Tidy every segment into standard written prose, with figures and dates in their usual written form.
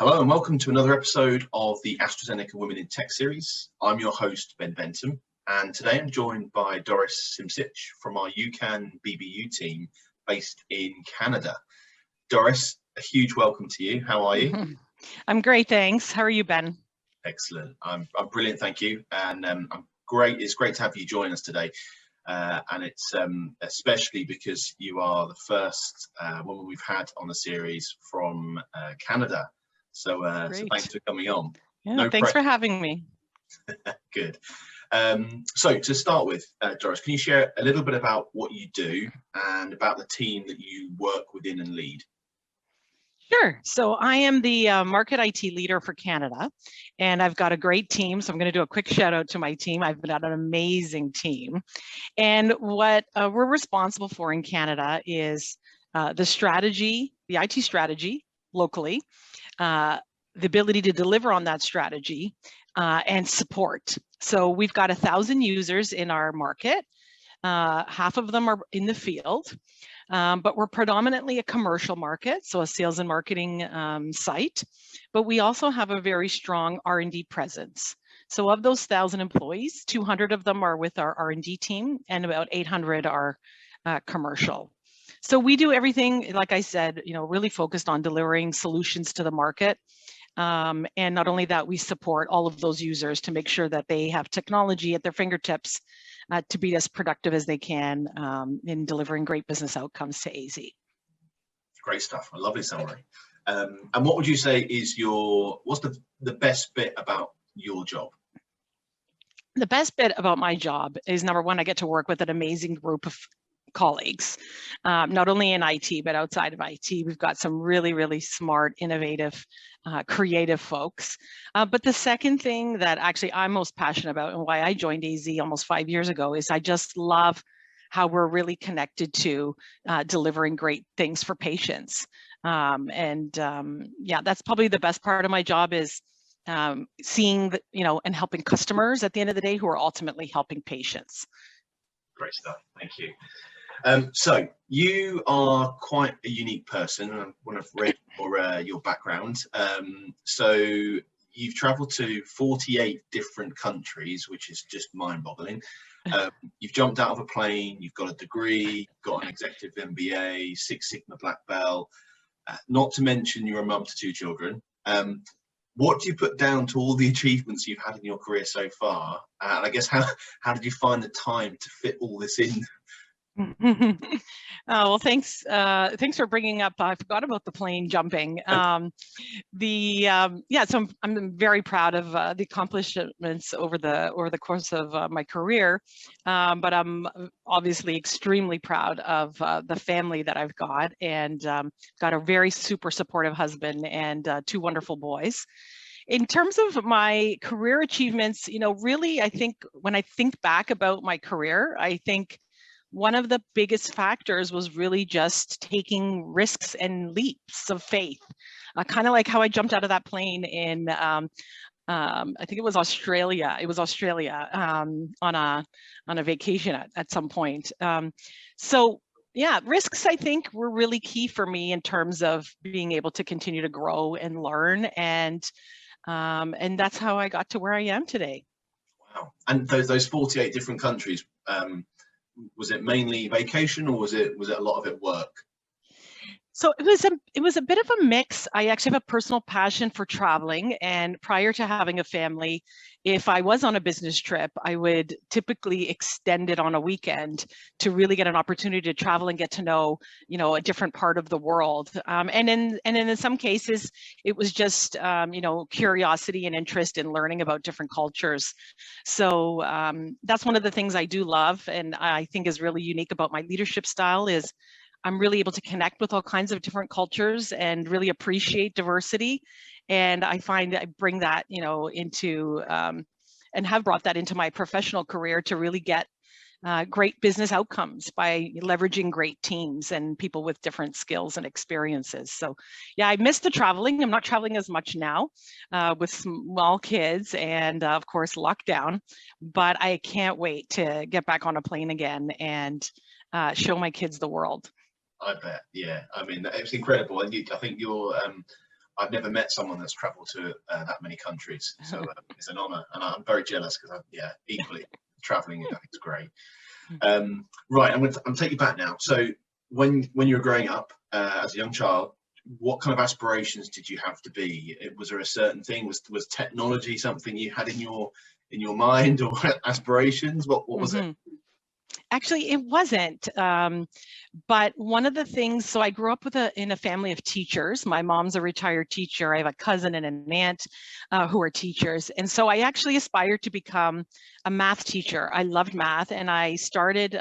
Hello and welcome to another episode of the AstraZeneca Women in Tech series. I'm your host, Ben Bentham, and today I'm joined by Doris Simcich from our UCAN BBU team based in Canada. Doris, a huge welcome to you. How are you? I'm great, thanks. How are you, Ben? Excellent. I'm brilliant, thank you. And I'm great. It's great to have you join us today. And it's especially because you are the first woman we've had on the series from Canada. So thanks for coming on. Yeah, thanks for having me. Good. So to start with, Doris, can you share a little bit about what you do and about the team that you work within and lead? Sure. So I am the market IT leader for Canada, and I've got a great team. So I'm going to do a quick shout out to my team. I've got an amazing team. And what we're responsible for in Canada is the strategy, the IT strategy locally, the ability to deliver on that strategy and support. So we've got 1,000 users in our market. Half of them are in the field. But we're predominantly a commercial market, so a sales and marketing site, but we also have a very strong R&D presence. So of those 1,000 employees, 200 of them are with our R&D team and about 800 are commercial. So we do everything, like I said, really focused on delivering solutions to the market. And not only that, we support all of those users to make sure that they have technology at their fingertips to be as productive as they can in delivering great business outcomes to AZ. Great stuff, a lovely summary. And what would you say is what's the best bit about your job? The best bit about my job is, number one, I get to work with an amazing group of colleagues, not only in IT, but outside of IT. We've got some really, really smart, innovative, creative folks. But the second thing that actually I'm most passionate about and why I joined AZ almost 5 years ago is I just love how we're really connected to delivering great things for patients. Yeah, that's probably the best part of my job is seeing, and helping customers at the end of the day who are ultimately helping patients. Great stuff, thank you. So you are quite a unique person when I've read your background. So you've traveled to 48 different countries, which is just mind-boggling. You've jumped out of a plane, you've got a degree, got an executive MBA, Six Sigma Black Belt, not to mention you're a mum to 2 children. What do you put down to all the achievements you've had in your career so far? And I guess how did you find the time to fit all this in? Well, thanks for bringing up. I forgot about the plane jumping. So I'm very proud of the accomplishments over the course of my career, but I'm obviously extremely proud of the family that I've got, and got a very super supportive husband and 2 wonderful boys. In terms of my career achievements, really, I think when I think back about my career, I think one of the biggest factors was really just taking risks and leaps of faith, kind of like how I jumped out of that plane in, I think it was Australia. It was Australia on a vacation at some point. So yeah, risks I think were really key for me in terms of being able to continue to grow and learn, and that's how I got to where I am today. Wow! And those 48 different countries. Was it mainly vacation, or was it a lot of it work? So it was a bit of a mix. I actually have a personal passion for traveling, and prior to having a family, if I was on a business trip, I would typically extend it on a weekend to really get an opportunity to travel and get to know, a different part of the world. And in some cases, it was just, curiosity and interest in learning about different cultures. So that's one of the things I do love, and I think is really unique about my leadership style is I'm really able to connect with all kinds of different cultures and really appreciate diversity. And I find I bring that, into and have brought that into my professional career to really get great business outcomes by leveraging great teams and people with different skills and experiences. So yeah, I miss the traveling. I'm not traveling as much now with small kids and of course lockdown, but I can't wait to get back on a plane again and show my kids the world. I bet, yeah. I mean, it's incredible. And I think I've never met someone that's traveled to that many countries, so it's an honor, and I'm very jealous because equally traveling I think is great. Right, I'm going to take you back now. So when you were growing up as a young child, what kind of aspirations did you have to be? Was there a certain thing? Was technology something you had in your mind, or aspirations? What was it? Actually, it wasn't. But one of the things, so I grew up in a family of teachers. My mom's a retired teacher. I have a cousin and an aunt who are teachers. And so I actually aspired to become a math teacher. I loved math, and I started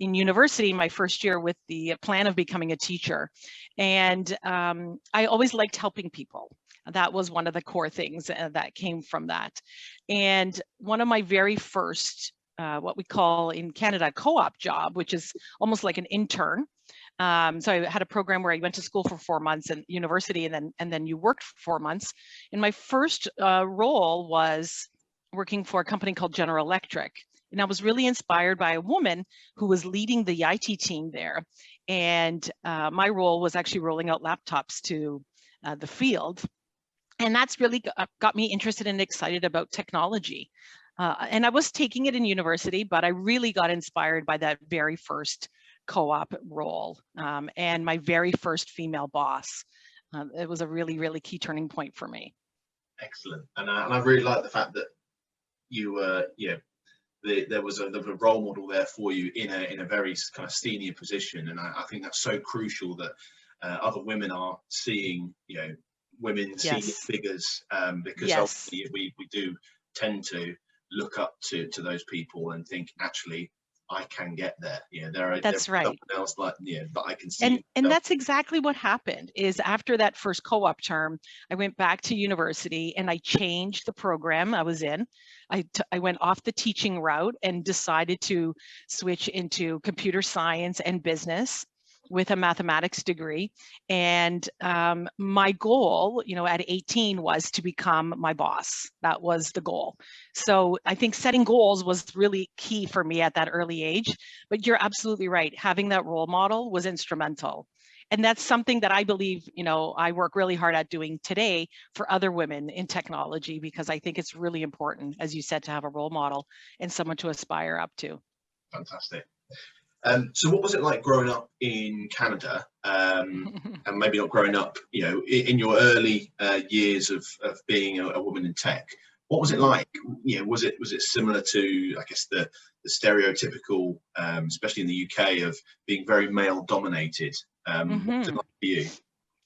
in university my first year with the plan of becoming a teacher. And I always liked helping people. That was one of the core things that came from that. And one of my very first what we call in Canada co-op job, which is almost like an intern. So I had a program where I went to school for 4 months and university, and then you worked for 4 months. And my first role was working for a company called General Electric. And I was really inspired by a woman who was leading the IT team there. And my role was actually rolling out laptops to the field. And that's really got me interested and excited about technology. And I was taking it in university, but I really got inspired by that very first co-op role and my very first female boss. It was a really, really key turning point for me. Excellent. And I really like the fact that you were, there was a role model there for you in a very kind of senior position. And I think that's so crucial that other women are seeing, women senior figures, because obviously we do tend to look up to those people and think, actually, I can get there. That's right. Someone else that I can see. And that's exactly what happened. Is after that first co-op term, I went back to university and I changed the program I was in. I went off the teaching route and decided to switch into computer science and business with a mathematics degree. And my goal, at 18 was to become my boss. That was the goal. So I think setting goals was really key for me at that early age, but you're absolutely right. Having that role model was instrumental. And that's something that I believe, I work really hard at doing today for other women in technology, because I think it's really important, as you said, to have a role model and someone to aspire up to. Fantastic. So what was it like growing up in Canada, and maybe not growing up, in your early years of being a woman in tech? What was it like? Was it similar to, I guess, the stereotypical, especially in the UK, of being very male dominated? What was it like for you?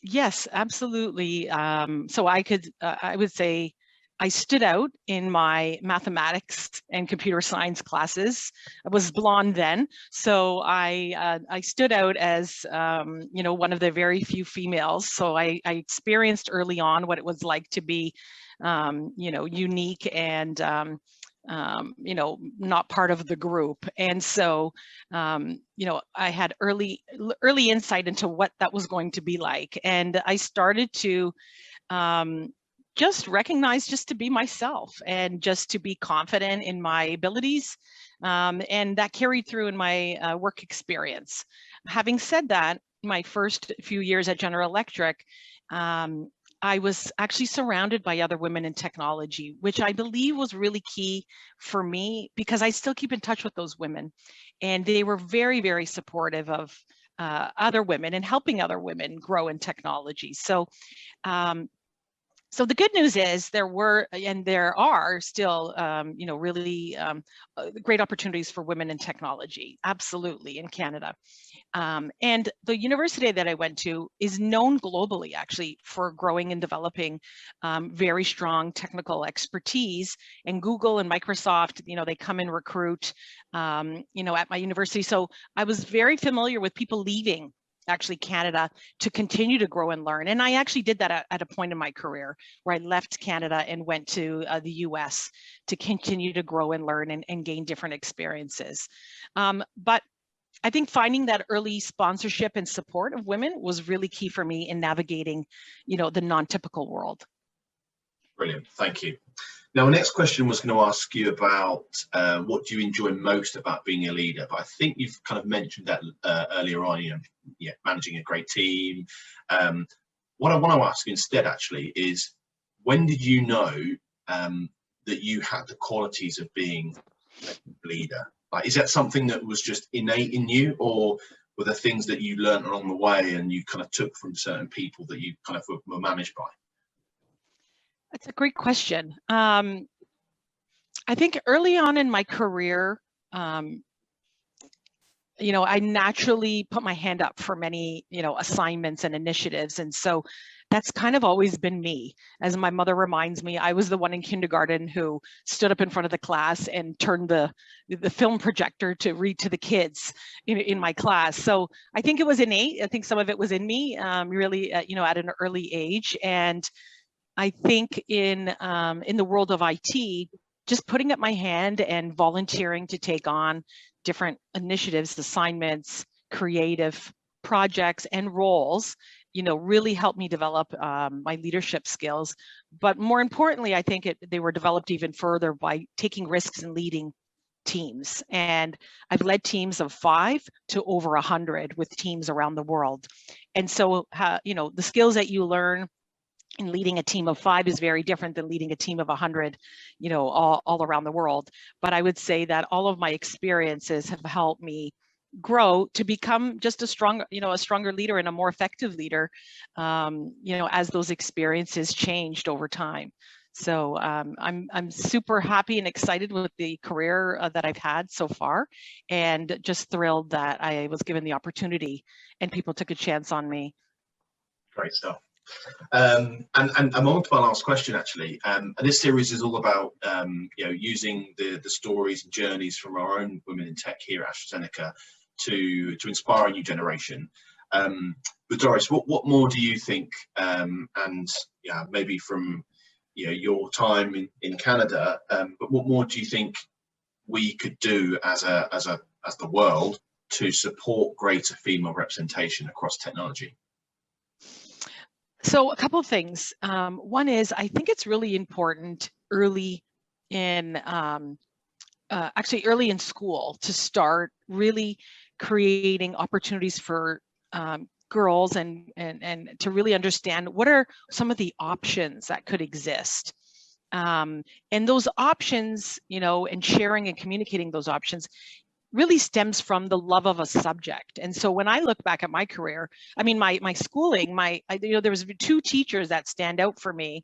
Yes, absolutely. So I would say I stood out in my mathematics and computer science classes. I was blonde then, so I stood out as one of the very few females. So I experienced early on what it was like to be unique and not part of the group. And so I had early insight into what that was going to be like, and I started to just recognize just to be myself and just to be confident in my abilities. And that carried through in my work experience. Having said that, my first few years at General Electric, I was actually surrounded by other women in technology, which I believe was really key for me, because I still keep in touch with those women. And they were very, very supportive of other women and helping other women grow in technology. So the good news is there were, and there are still, really great opportunities for women in technology, absolutely, in Canada. And the university that I went to is known globally, actually, for growing and developing very strong technical expertise. And Google and Microsoft, they come and recruit, at my university. So I was very familiar with people leaving actually Canada to continue to grow and learn. And I actually did that at a point in my career where I left Canada and went to the US to continue to grow and learn and gain different experiences. But I think finding that early sponsorship and support of women was really key for me in navigating, the non-typical world. Brilliant, thank you. Now, the next question was going to ask you about what do you enjoy most about being a leader, but I think you've kind of mentioned that earlier on, managing a great team. what I want to ask instead actually is, when did you know that you had the qualities of being a leader? Like, is that something that was just innate in you, or were there things that you learned along the way and you kind of took from certain people that you kind of were managed by? That's a great question. I think early on in my career, you know, I naturally put my hand up for many, you know, assignments and initiatives. And so that's kind of always been me. As my mother reminds me, I was the one in kindergarten who stood up in front of the class and turned the film projector to read to the kids in my class. So I think it was innate. I think some of it was in me, really, you know, at an early age. And I think in the world of IT, just putting up my hand and volunteering to take on different initiatives, assignments, creative projects, and roles, you know, really helped me develop my leadership skills. But more importantly, I think they were developed even further by taking risks and leading teams. And I've led teams of 5 to over 100 with teams around the world. And so, you know, the skills that you learn in leading a team of 5 is very different than leading a team of 100, you know, all around the world. But I would say that all of my experiences have helped me grow to become just a stronger leader and a more effective leader, you know, as those experiences changed over time. So I'm super happy and excited with the career that I've had so far, and just thrilled that I was given the opportunity and people took a chance on me. Great stuff. And I'm on to my last question actually. And this series is all about you know, using the stories and journeys from our own women in tech here at AstraZeneca to inspire a new generation. But Doris, what more do you think, and yeah, maybe from, you know, your time in Canada, but what more do you think we could do as the world to support greater female representation across technology? So a couple of things. One is, I think it's really important early in, actually early in school, to start really creating opportunities for girls and to really understand what are some of the options that could exist. And those options, you know, and sharing and communicating those options really stems from the love of a subject. And so when I look back at my career, I mean, my schooling, you know, there was 2 teachers that stand out for me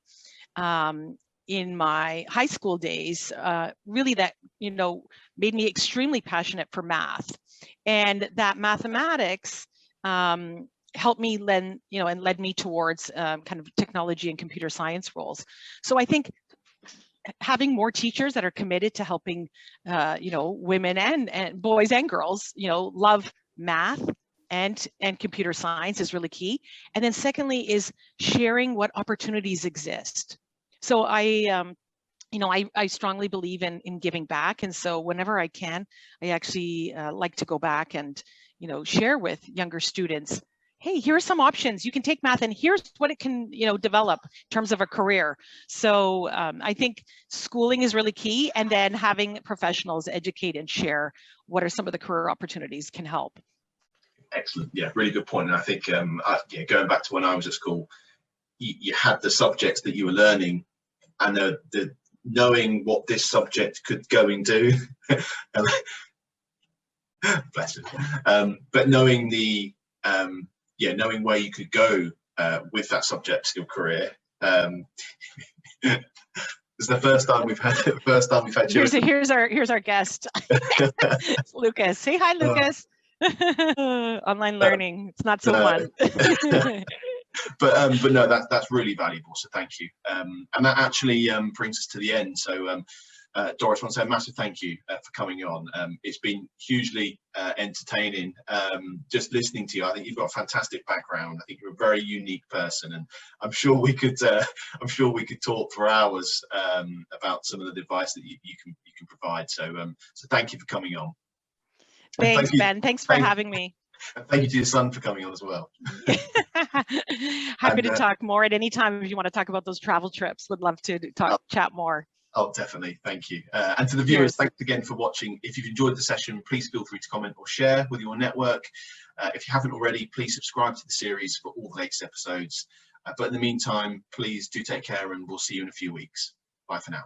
in my high school days, really, that, you know, made me extremely passionate for math, and that mathematics helped me led me towards kind of technology and computer science roles. So I think having more teachers that are committed to helping, you know, women and boys and girls, you know, love math and computer science is really key. And then secondly is sharing what opportunities exist. So I strongly believe in giving back. And so whenever I can, I actually like to go back and, you know, share with younger students, hey, here are some options. You can take math and here's what it can, you know, develop in terms of a career. So I think schooling is really key, and then having professionals educate and share what are some of the career opportunities can help. Excellent. Yeah, really good point. And I think yeah, going back to when I was at school, you had the subjects that you were learning, and the knowing what this subject could go and do. Bless it. But knowing the knowing where you could go with that subject skill career. It's the first time we've had Here's our guest. Lucas. Say hi, Lucas. Online learning. It's not so fun. But no, that's really valuable. So thank you. And that actually brings us to the end. So Doris, I want to say a massive thank you for coming on. It's been hugely entertaining just listening to you. I think you've got a fantastic background. I think you're a very unique person, and I'm sure we could talk for hours about some of the advice that you can provide. So thank you for coming on. Thanks, Ben. Thanks for having me. And thank you to your son for coming on as well. Happy to talk more at any time if you want to talk about those travel trips. Would love to chat more. Oh, definitely. Thank you. And to the viewers, thanks again for watching. If you've enjoyed the session, please feel free to comment or share with your network. If you haven't already, please subscribe to the series for all the latest episodes. But in the meantime, please do take care, and we'll see you in a few weeks. Bye for now.